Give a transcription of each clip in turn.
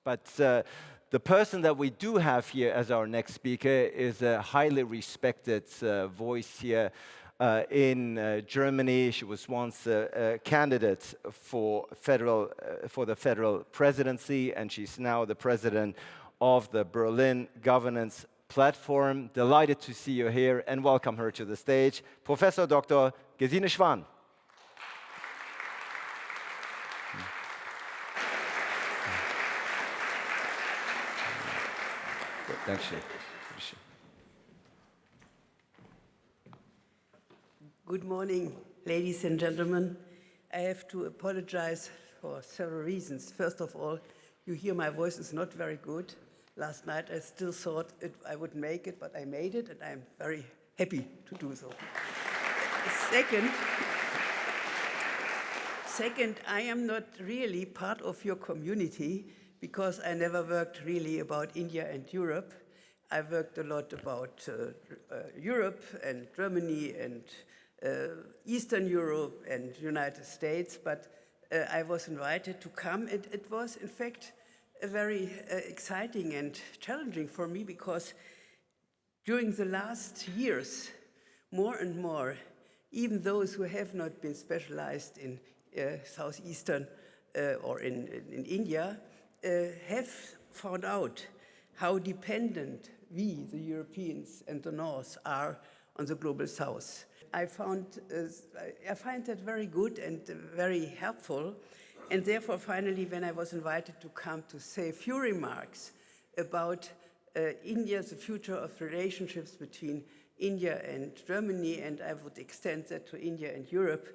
But the person that we do have here as our next speaker is a highly respected voice here in Germany. She was once a candidate for the federal presidency, and she's now the president of the Berlin Governance Platform. Delighted to see you here and welcome her to the stage, Professor Dr. Gesine Schwan. Thank you. Good morning, ladies and gentlemen. I have to apologize for several reasons. First of all, you hear my voice is not very good. Last night I still thought I would make it, but I made it, and I'm very happy to do so. Second, I am not really part of your community because I never worked really about India and Europe. I worked a lot about Europe and Germany and Eastern Europe and United States, but I was invited to come, and it was, in fact, very exciting and challenging for me because during the last years, more and more, even those who have not been specialized in Southeastern or in India have found out how dependent we, the Europeans and the North, are on the global South. I find that very good and very helpful, and therefore finally when I was invited to come to say a few remarks about India, the future of relationships between India and Germany, and I would extend that to India and Europe,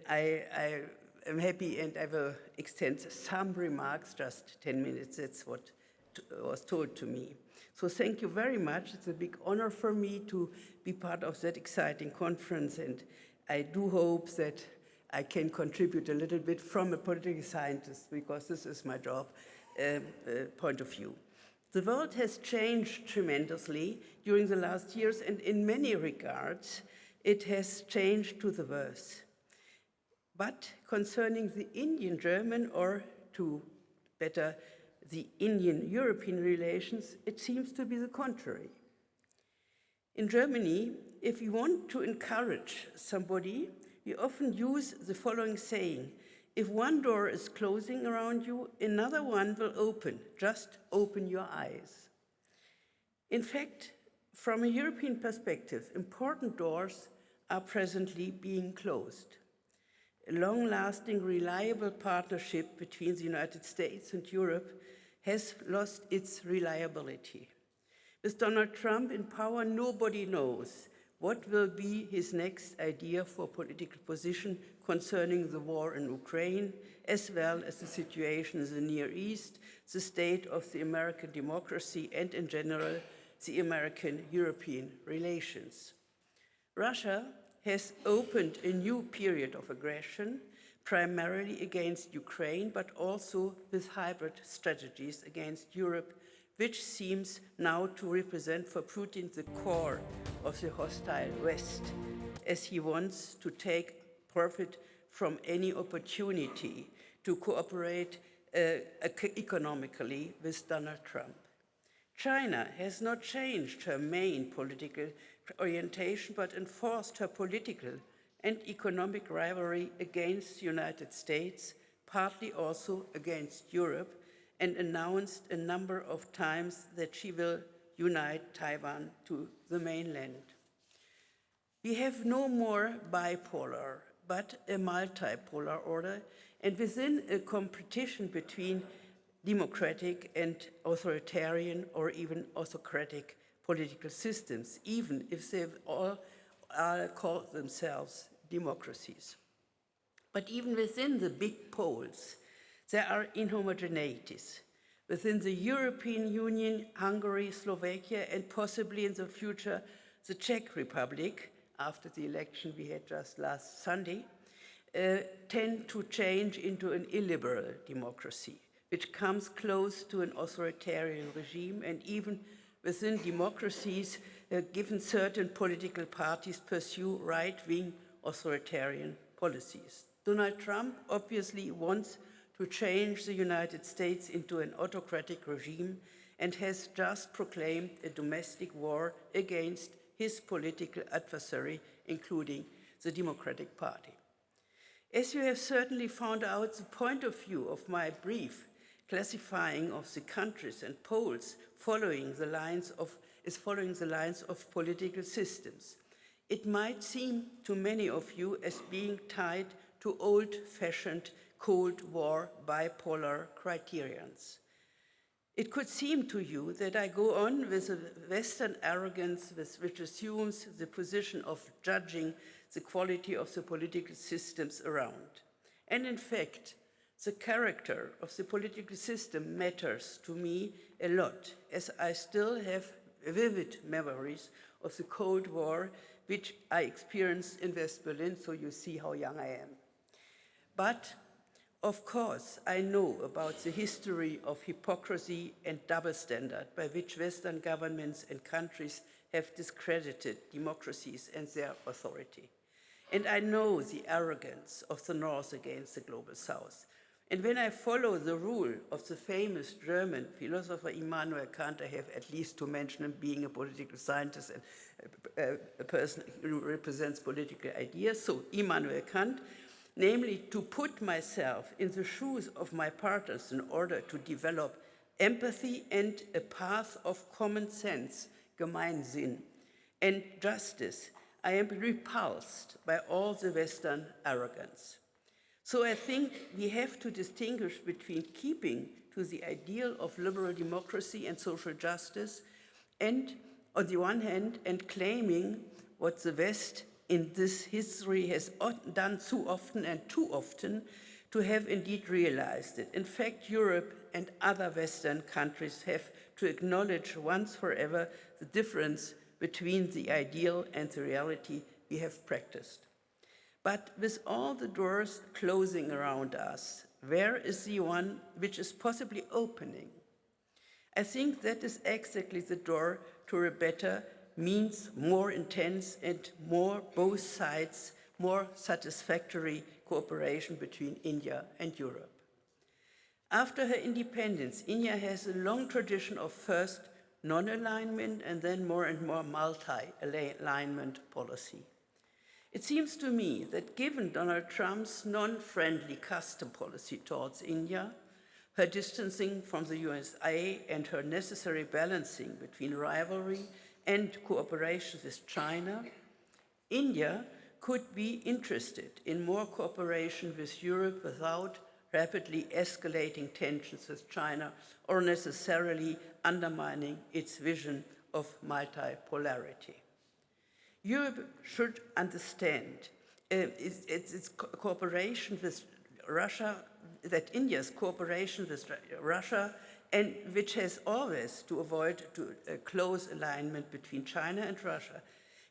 I am happy, and I will extend some remarks, just 10 minutes, that's what was told to me. So thank you very much. It's a big honor for me to be part of that exciting conference, and I do hope that I can contribute a little bit from a political scientist, because this is my job, point of view. The world has changed tremendously during the last years, and in many regards, it has changed to the worse. But concerning the Indian-German, or to better, the Indian-European relations, it seems to be the contrary. In Germany, if we want to encourage somebody, we often use the following saying: if one door is closing around you, another one will open. Just open your eyes. In fact, from a European perspective, important doors are presently being closed. A long-lasting, reliable partnership between the United States and Europe has lost its reliability. With Donald Trump in power, nobody knows what will be his next idea for political position concerning the war in Ukraine, as well as the situation in the Near East, the state of the American democracy, and in general, the American-European relations. Russia has opened a new period of aggression, primarily against Ukraine, but also with hybrid strategies against Europe, which seems now to represent for Putin the core of the hostile West, as he wants to take profit from any opportunity to cooperate economically with Donald Trump. China has not changed her main political orientation, but enforced her political and economic rivalry against the United States, partly also against Europe, and announced a number of times that she will unite Taiwan to the mainland. We have no more bipolar, but a multipolar order, and within a competition between democratic and authoritarian or even autocratic political systems, even if they all call themselves democracies. But even within the big poles, there are inhomogeneities. Within the European Union, Hungary, Slovakia, and possibly in the future, the Czech Republic, after the election we had just last Sunday, tend to change into an illiberal democracy, which comes close to an authoritarian regime, and even within democracies, given certain political parties pursue right-wing authoritarian policies. Donald Trump obviously wants to change the United States into an autocratic regime and has just proclaimed a domestic war against his political adversary, including the Democratic Party. As you have certainly found out, the point of view of my brief classifying of the countries and poles is following the lines of political systems. It might seem to many of you as being tied to old-fashioned Cold War bipolar criterions. It could seem to you that I go on with a Western arrogance which assumes the position of judging the quality of the political systems around. And in fact, the character of the political system matters to me a lot, as I still have vivid memories of the Cold War, which I experienced in West Berlin, so you see how young I am. But of course, I know about the history of hypocrisy and double standard by which Western governments and countries have discredited democracies and their authority. And I know the arrogance of the North against the global South. And when I follow the rule of the famous German philosopher Immanuel Kant, I have at least to mention him being a political scientist and a person who represents political ideas. So Immanuel Kant, namely to put myself in the shoes of my partners in order to develop empathy and a path of common sense, Gemeinsinn, and justice, I am repulsed by all the Western arrogance. So I think we have to distinguish between keeping to the ideal of liberal democracy and social justice, and on the one hand, and claiming what the West in this history has done too often and too often to have indeed realized it. In fact, Europe and other Western countries have to acknowledge once forever the difference between the ideal and the reality we have practiced. But with all the doors closing around us, where is the one which is possibly opening? I think that is exactly the door to a better, means more intense and more both sides, more satisfactory cooperation between India and Europe. After her independence, India has a long tradition of first non-alignment and then more and more multi-alignment policy. It seems to me that given Donald Trump's non-friendly custom policy towards India, her distancing from the USA and her necessary balancing between rivalry and cooperation with China, India could be interested in more cooperation with Europe without rapidly escalating tensions with China or necessarily undermining its vision of multipolarity. Europe should understand its cooperation with Russia, that India's cooperation with Russia, and which has always to avoid a close alignment between China and Russia.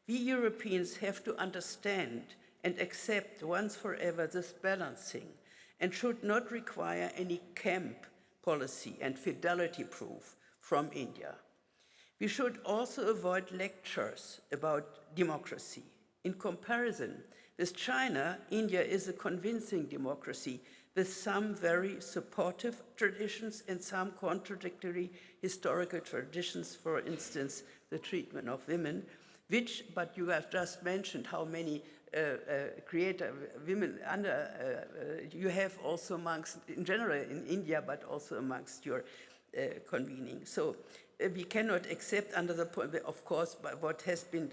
We Europeans have to understand and accept once forever this balancing and should not require any camp policy and fidelity proof from India. We should also avoid lectures about democracy. In comparison with China, India is a convincing democracy with some very supportive traditions and some contradictory historical traditions, for instance, the treatment of women, but you have just mentioned how many creative women you have also amongst, in general in India, but also amongst your convening. So we cannot accept under the point, of course, what has been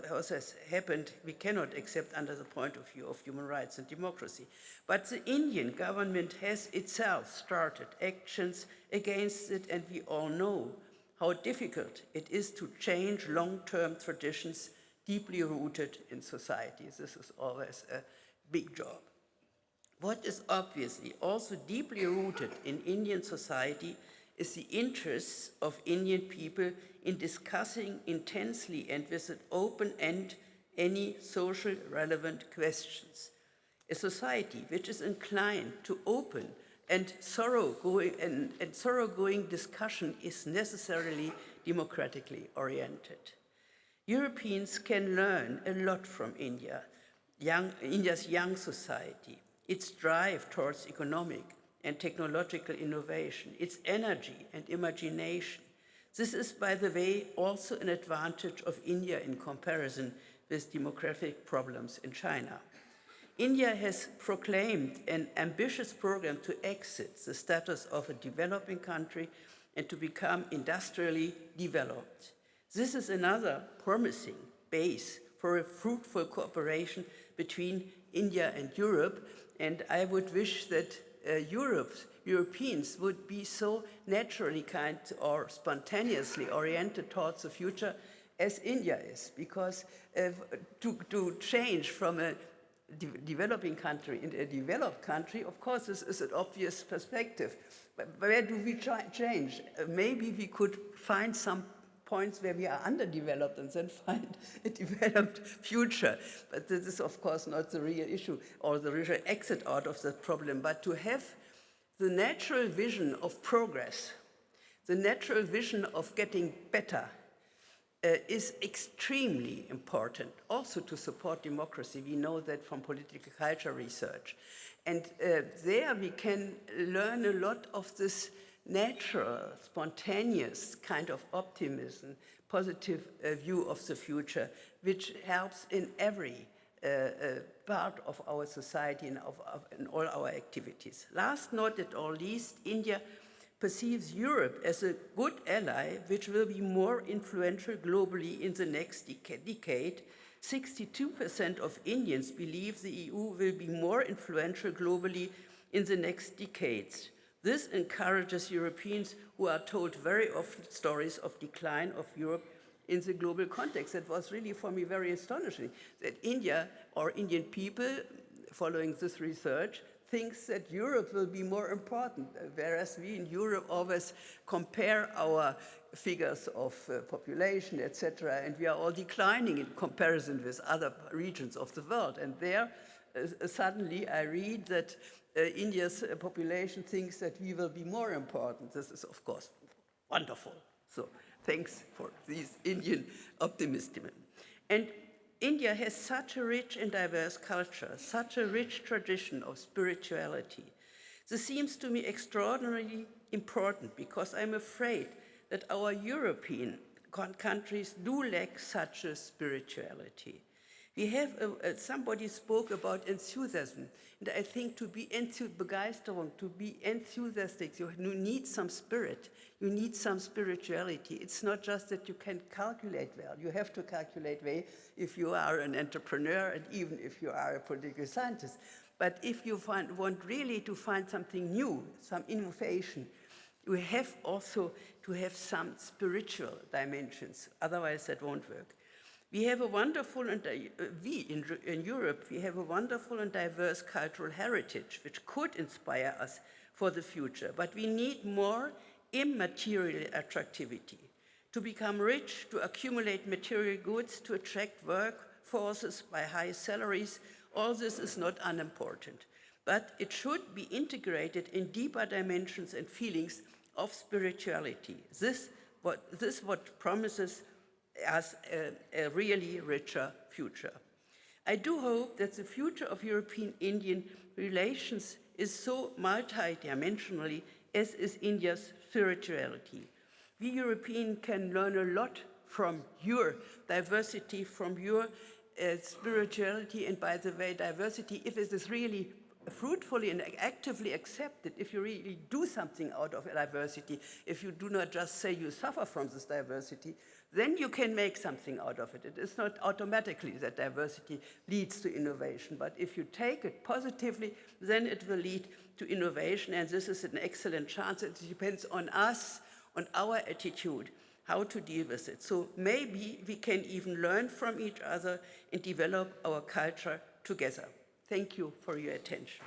has happened, we cannot accept under the point of view of human rights and democracy. But the Indian government has itself started actions against it, and we all know how difficult it is to change long-term traditions deeply rooted in society. This is always a big job. What is obviously also deeply rooted in Indian society is the interests of Indian people in discussing intensely and with an open end any social relevant questions. A society which is inclined to open and thoroughgoing discussion is necessarily democratically oriented. Europeans can learn a lot from India's young society. its drive towards economic and technological innovation, its energy and imagination. This is, by the way, also an advantage of India in comparison with demographic problems in China. India has proclaimed an ambitious program to exit the status of a developing country and to become industrially developed. This is another promising base for a fruitful cooperation between India and Europe, and I would wish that Europeans would be so naturally kind or spontaneously oriented towards the future as India is, because to change from a developing country into a developed country, of course, this is an obvious perspective. But where do we change? Maybe we could find some points where we are underdeveloped and then find a developed future. But this is, of course, not the real issue or the real exit out of that problem. But to have the natural vision of progress, the natural vision of getting better, is extremely important, also to support democracy. We know that from political culture research. And there we can learn a lot of this natural, spontaneous kind of optimism, positive view of the future, which helps in every part of our society and in all our activities. Last not at all least, India perceives Europe as a good ally which will be more influential globally in the next decade. 62% of Indians believe the EU will be more influential globally in the next decades. This encourages Europeans who are told very often stories of decline of Europe in the global context. That was really for me very astonishing, that India or Indian people following this research thinks that Europe will be more important, whereas we in Europe always compare our figures of population, etc., and we are all declining in comparison with other regions of the world. And there, suddenly I read that India's population thinks that we will be more important. This is, of course, wonderful. So thanks for this Indian optimism. And India has such a rich and diverse culture, such a rich tradition of spirituality. This seems to me extraordinarily important because I'm afraid that our European countries do lack such a spirituality. We have, somebody spoke about enthusiasm, and I think to be Begeisterung, to be enthusiastic, you need some spirit, you need some spirituality. It's not just that you can calculate well, you have to calculate well if you are an entrepreneur and even if you are a political scientist. But if you want really to find something new, some innovation, you have also to have some spiritual dimensions, otherwise that won't work. We have a wonderful, and in Europe, we have a wonderful and diverse cultural heritage which could inspire us for the future, but we need more immaterial attractivity. To become rich, to accumulate material goods, to attract workforces by high salaries, all this is not unimportant, but it should be integrated in deeper dimensions and feelings of spirituality. This what promises as a really richer future. I do hope that the future of European-Indian relations is so multidimensionally as is India's spirituality. We Europeans can learn a lot from your diversity, from your spirituality, and by the way, diversity, if it is really fruitfully and actively accepted, if you really do something out of diversity, if you do not just say you suffer from this diversity, then you can make something out of it. It is not automatically that diversity leads to innovation, but if you take it positively, then it will lead to innovation, and this is an excellent chance. It depends on us, on our attitude, how to deal with it. So maybe we can even learn from each other and develop our culture together. Thank you for your attention.